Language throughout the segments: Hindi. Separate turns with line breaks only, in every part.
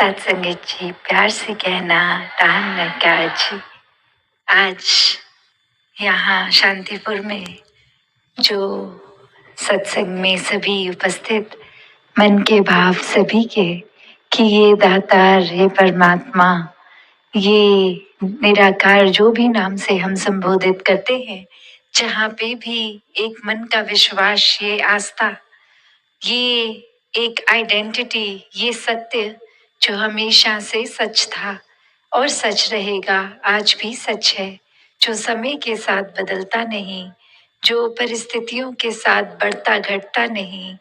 सत्संगत जी, प्यार से कहना राम न काज। आज यहाँ शांतिपुर में जो सत्संग में सभी उपस्थित मन के भाव सभी के कि ये दातार, ये परमात्मा, ये निराकार जो भी नाम से हम संबोधित करते हैं, जहाँ पे भी एक मन का विश्वास, ये आस्था, ये एक आइडेंटिटी, ये सत्य जो हमेशा से सच था और सच रहेगा, आज भी सच है, जो समय के साथ बदलता नहीं, जो परिस्थितियों के साथ बढ़ता घटता नहीं,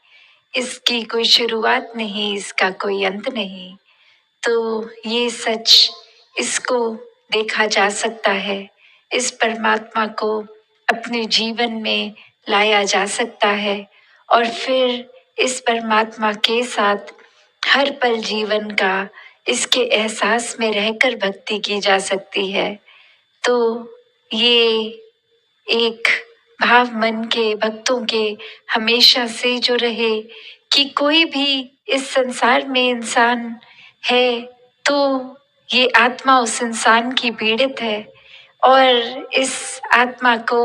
इसकी कोई शुरुआत नहीं, इसका कोई अंत नहीं। तो ये सच, इसको देखा जा सकता है, इस परमात्मा को अपने जीवन में लाया जा सकता है और फिर इस परमात्मा के साथ हर पल जीवन का इसके एहसास में रहकर भक्ति की जा सकती है। तो ये एक भाव मन के भक्तों के हमेशा से जो रहे कि कोई भी इस संसार में इंसान है तो ये आत्मा उस इंसान की पीड़ित है और इस आत्मा को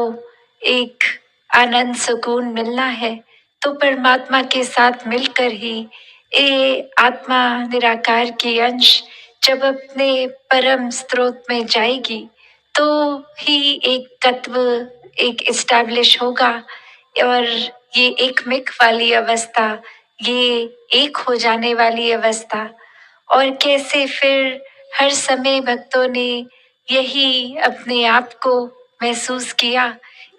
एक आनंद सुकून मिलना है तो परमात्मा के साथ मिलकर ही ये आत्मा निराकार की अंश जब अपने परम स्रोत में जाएगी तो ही एक तत्व एक इस्टेब्लिश होगा और ये एक मिक वाली अवस्था, ये एक हो जाने वाली अवस्था। और कैसे फिर हर समय भक्तों ने यही अपने आप को महसूस किया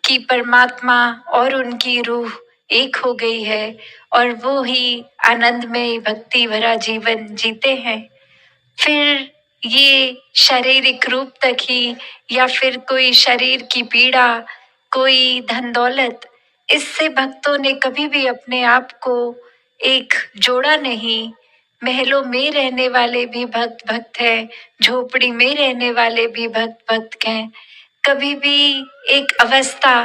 कि परमात्मा और उनकी रूह एक हो गई है और वो ही आनंद में भक्ति भरा जीवन जीते हैं। फिर ये शारीरिक रूप तक ही या फिर कोई शरीर की पीड़ा, कोई धन दौलत, इससे भक्तों ने कभी भी अपने आप को एक जोड़ा नहीं। महलों में रहने वाले भी भक्त भक्त हैं, झोपड़ी में रहने वाले भी भक्त भक्त हैं। कभी भी एक अवस्था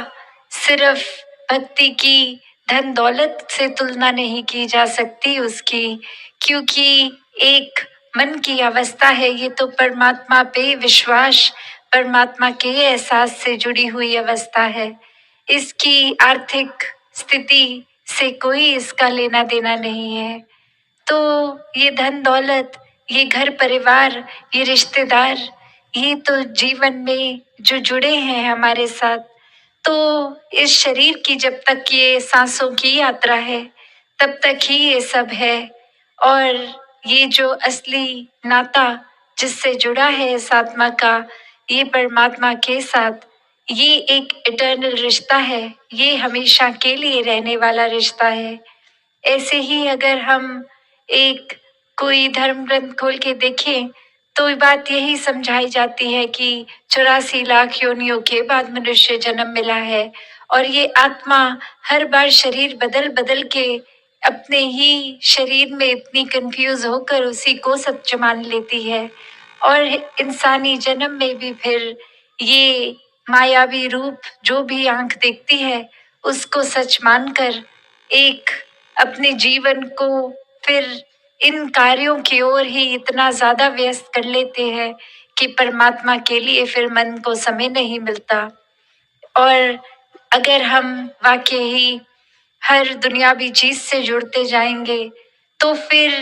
सिर्फ भक्ति की धन दौलत से तुलना नहीं की जा सकती उसकी, क्योंकि एक मन की अवस्था है, ये तो परमात्मा पे विश्वास, परमात्मा के एहसास से जुड़ी हुई अवस्था है। इसकी आर्थिक स्थिति से कोई इसका लेना देना नहीं है। तो ये धन दौलत, ये घर परिवार, ये रिश्तेदार, ये तो जीवन में जो जुड़े हैं हमारे साथ, तो इस शरीर की जब तक ये सांसों की यात्रा है तब तक ही ये सब है। और ये जो असली नाता जिससे जुड़ा है इस आत्मा का, ये परमात्मा के साथ, ये एक इटर्नल रिश्ता है, ये हमेशा के लिए रहने वाला रिश्ता है। ऐसे ही अगर हम एक कोई धर्म ग्रंथ खोल के देखें तो ये बात यही समझाई जाती है कि 84 लाख योनियों के बाद मनुष्य जन्म मिला है और ये आत्मा हर बार शरीर बदल बदल के अपने ही शरीर में इतनी कंफ्यूज होकर उसी को सच मान लेती है और इंसानी जन्म में भी फिर ये मायावी रूप जो भी आंख देखती है उसको सच मानकर एक अपने जीवन को फिर इन कार्यों की ओर ही इतना ज्यादा व्यस्त कर लेते हैं कि परमात्मा के लिए फिर मन को समय नहीं मिलता। और अगर हम वाकई ही हर दुनियावी चीज से जुड़ते जाएंगे तो फिर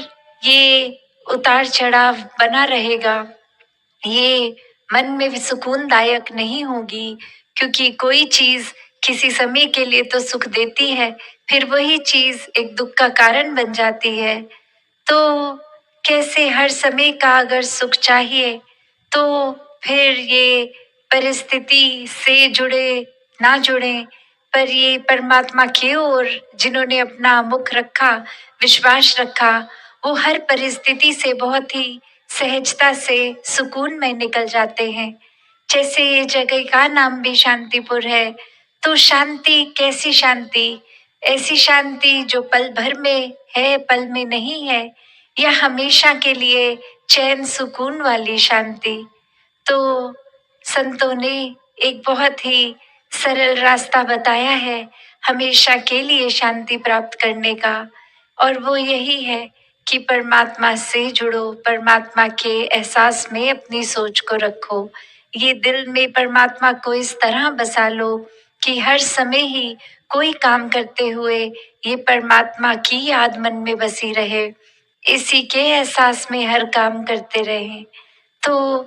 ये उतार चढ़ाव बना रहेगा, ये मन में भी सुकूनदायक नहीं होगी, क्योंकि कोई चीज किसी समय के लिए तो सुख देती है, फिर वही चीज एक दुख का कारण बन जाती है। तो कैसे हर समय का अगर सुख चाहिए तो फिर ये परिस्थिति से जुड़े ना जुड़े, पर ये परमात्मा की ओर जिन्होंने अपना मुख रखा, विश्वास रखा, वो हर परिस्थिति से बहुत ही सहजता से सुकून में निकल जाते हैं। जैसे ये जगह का नाम भी शांतिपुर है, तो शांति कैसी शांति? ऐसी शांति जो पल भर में है, पल में नहीं है, या हमेशा के लिए चैन सुकून वाली शांति। तो संतों ने एक बहुत ही सरल रास्ता बताया है हमेशा के लिए शांति प्राप्त करने का, और वो यही है कि परमात्मा से जुड़ो, परमात्मा के एहसास में अपनी सोच को रखो। ये दिल में परमात्मा को इस तरह बसा लो कि हर समय ही कोई काम करते हुए ये परमात्मा की याद मन में बसी रहे, इसी के एहसास में हर काम करते रहें। तो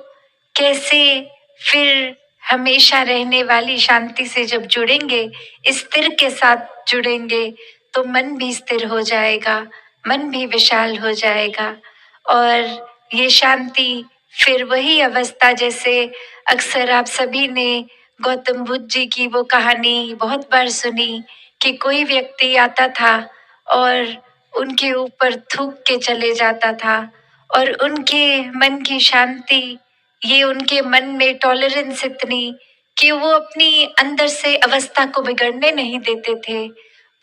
कैसे फिर हमेशा रहने वाली शांति से जब जुड़ेंगे, स्थिर के साथ जुड़ेंगे, तो मन भी स्थिर हो जाएगा, मन भी विशाल हो जाएगा। और ये शांति फिर वही अवस्था, जैसे अक्सर आप सभी ने गौतम बुद्ध जी की वो कहानी बहुत बार सुनी कि कोई व्यक्ति आता था और उनके ऊपर थूक के चले जाता था, और उनके मन की शांति, ये उनके मन में टॉलरेंस इतनी कि वो अपनी अंदर से अवस्था को बिगड़ने नहीं देते थे।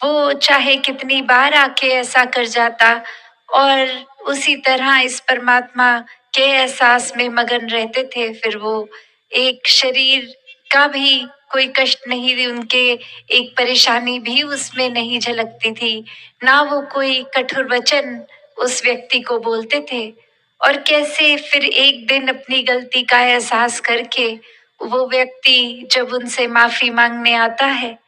वो चाहे कितनी बार आके ऐसा कर जाता, और उसी तरह इस परमात्मा के एहसास में मगन रहते थे। फिर वो एक शरीर का भी कोई कष्ट नहीं थी उनके, एक परेशानी भी उसमें नहीं झलकती थी, ना वो कोई कठोर वचन उस व्यक्ति को बोलते थे। और कैसे फिर एक दिन अपनी गलती का एहसास करके वो व्यक्ति जब उनसे माफी मांगने आता है,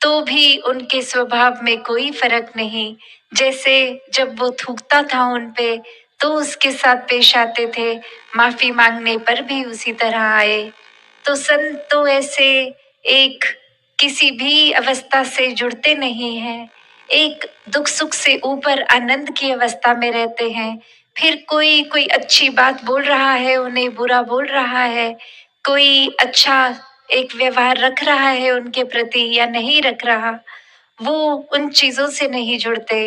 तो भी उनके स्वभाव में कोई फर्क नहीं। जैसे जब वो थूकता था उन पे, तो उसके साथ पेश आते थे, माफी मांगने पर भी उसी तरह आए। तो संत तो ऐसे एक किसी भी अवस्था से जुड़ते नहीं हैं, एक दुख सुख से ऊपर आनंद की अवस्था में रहते हैं। फिर कोई कोई अच्छी बात बोल रहा है, उन्हें बुरा बोल रहा है, कोई अच्छा एक व्यवहार रख रहा है उनके प्रति या नहीं रख रहा, वो उन चीजों से नहीं जुड़ते।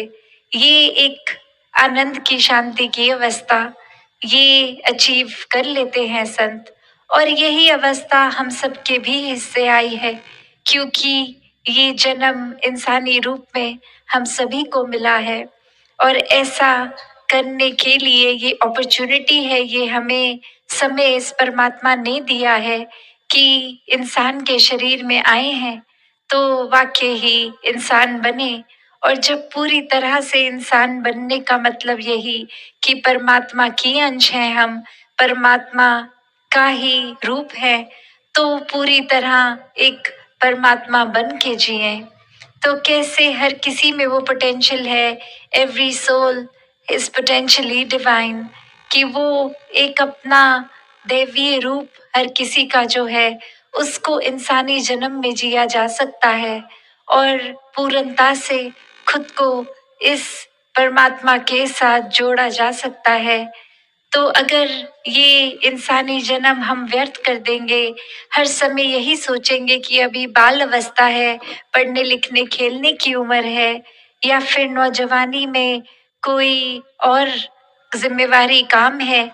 ये एक आनंद की शांति की अवस्था ये अचीव कर लेते हैं संत। और यही अवस्था हम सबके भी हिस्से आई है, क्योंकि ये जन्म इंसानी रूप में हम सभी को मिला है। और ऐसा करने के लिए ये अपॉर्चुनिटी है, ये हमें समय इस परमात्मा ने दिया है कि इंसान के शरीर में आए हैं, तो वाकई ही इंसान बने। और जब पूरी तरह से इंसान बनने का मतलब यही कि परमात्मा की अंश हैं हम, परमात्मा का ही रूप है, तो पूरी तरह एक परमात्मा बन के जिए। तो कैसे हर किसी में वो पोटेंशियल है, every soul is potentially divine, कि वो एक अपना दैवीय रूप हर किसी का जो है, उसको इंसानी जन्म में जिया जा सकता है और पूर्णता से खुद को इस परमात्मा के साथ जोड़ा जा सकता है। तो अगर ये इंसानी जन्म हम व्यर्थ कर देंगे, हर समय यही सोचेंगे कि अभी बाल अवस्था है, पढ़ने लिखने खेलने की उम्र है, या फिर नौजवानी में कोई और जिम्मेवारी काम है,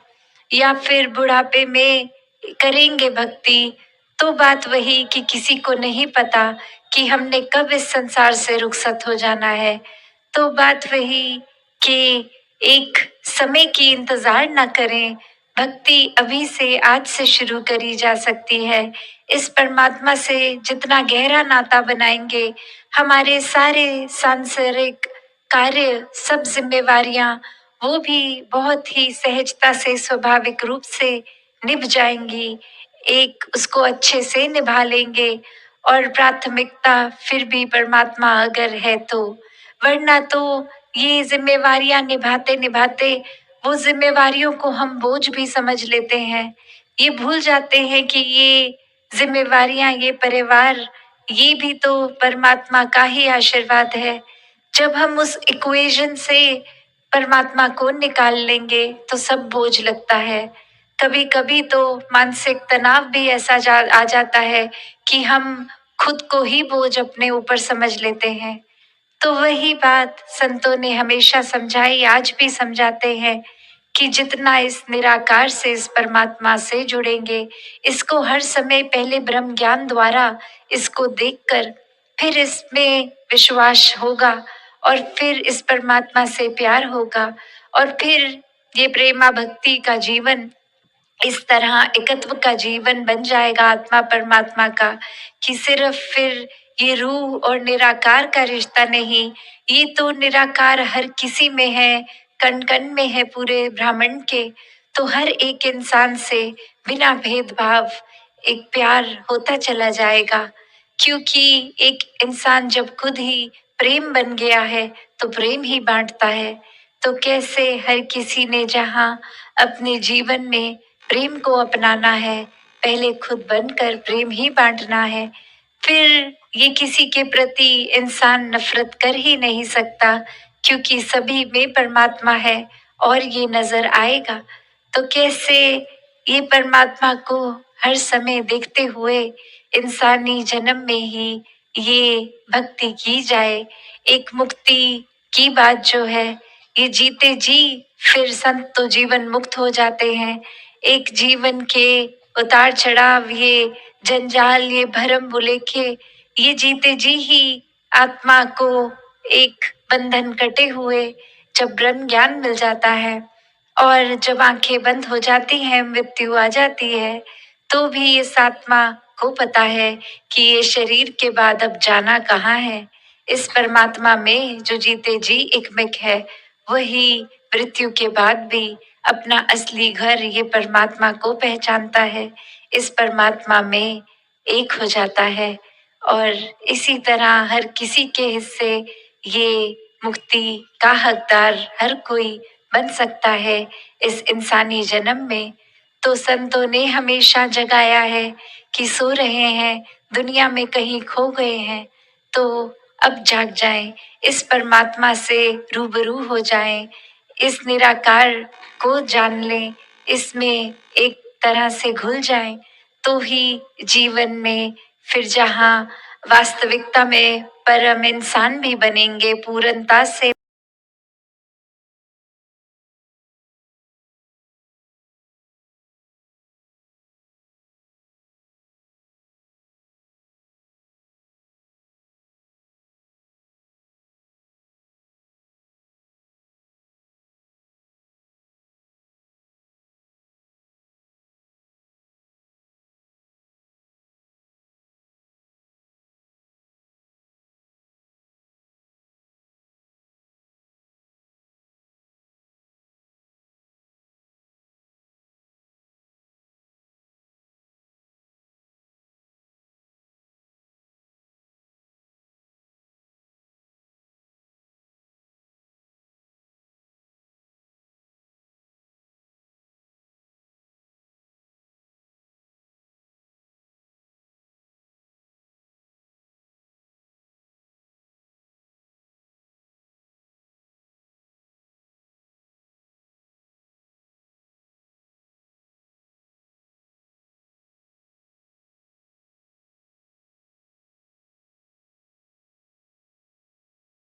या फिर बुढ़ापे में करेंगे भक्ति, तो बात वही कि किसी को नहीं पता कि हमने कब इस संसार से रुखसत हो जाना है। तो बात वही कि एक समय की इंतजार ना करें, भक्ति अभी से आज से शुरू करी जा सकती है। इस परमात्मा से जितना गहरा नाता बनाएंगे, हमारे सारे सांसारिक कार्य, सब जिम्मेवारियां, वो भी बहुत ही सहजता से स्वाभाविक रूप से निभ जाएंगी, एक उसको अच्छे से निभा लेंगे। और प्राथमिकता फिर भी परमात्मा अगर है तो, वरना तो ये जिम्मेवारियां निभाते निभाते वो जिम्मेवारियों को हम बोझ भी समझ लेते हैं। ये भूल जाते हैं कि ये जिम्मेवारियां, ये परिवार, ये भी तो परमात्मा का ही आशीर्वाद है। जब हम उस इक्वेशन से परमात्मा को निकाल लेंगे तो सब बोझ लगता है। कभी कभी तो मानसिक तनाव भी ऐसा आ जाता है कि हम खुद को ही बोझ अपने ऊपर समझ लेते हैं। तो वही बात संतों ने हमेशा समझाई, आज भी समझाते हैं कि जितना इस निराकार से, इस परमात्मा से जुड़ेंगे, इसको हर समय पहले ब्रह्म ज्ञान द्वारा इसको देखकर फिर इसमें विश्वास होगा, और फिर इस परमात्मा से प्यार होगा, और फिर ये प्रेमा भक्ति का जीवन इस तरह एकत्व का जीवन बन जाएगा आत्मा परमात्मा का, कि सिर्फ फिर ये रूह और निराकार का रिश्ता नहीं, ये तो निराकार हर किसी में है, कण कण में है पूरे ब्रह्मांड के, तो हर एक इंसान से बिना भेदभाव एक प्यार होता चला जाएगा। क्योंकि एक इंसान जब खुद ही प्रेम बन गया है तो प्रेम ही बांटता है। तो कैसे हर किसी ने जहाँ अपने जीवन में प्रेम को अपनाना है, पहले खुद बनकर प्रेम ही बांटना है। फिर ये किसी के प्रति इंसान नफरत कर ही नहीं सकता, क्योंकि सभी में परमात्मा है और ये नजर आएगा। तो कैसे ये परमात्मा को हर समय देखते हुए इंसानी जन्म में ही ये भक्ति की जाए। एक मुक्ति की बात जो है, ये जीते जी फिर संत तो जीवन मुक्त हो जाते हैं। एक जीवन के उतार चढ़ाव, ये जंजाल, ये भरम भुलेखे, ये जीते जी ही आत्मा को एक बंधन कटे हुए जब ब्रह्म ज्ञान मिल जाता है और जब आंखें बंद हो जाती हैं, मृत्यु आ जाती है, तो भी इस आत्मा को पता है कि ये शरीर के बाद अब जाना कहाँ है। इस परमात्मा में जो जीते जी एकमिक है, वही मृत्यु के बाद भी अपना असली घर ये परमात्मा को पहचानता है, इस परमात्मा में एक हो जाता है। और इसी तरह हर किसी के हिस्से ये मुक्ति का हकदार हर कोई बन सकता है इस इंसानी जन्म में। तो संतों ने हमेशा जगाया है कि सो रहे हैं, दुनिया में कहीं खो गए हैं, तो अब जाग जाएं, इस परमात्मा से रूबरू हो जाएं, इस निराकार को जान लें, इसमें एक तरह से घुल जाएं, तो ही जीवन में फिर जहाँ वास्तविकता में परम इंसान भी बनेंगे, पूर्णता से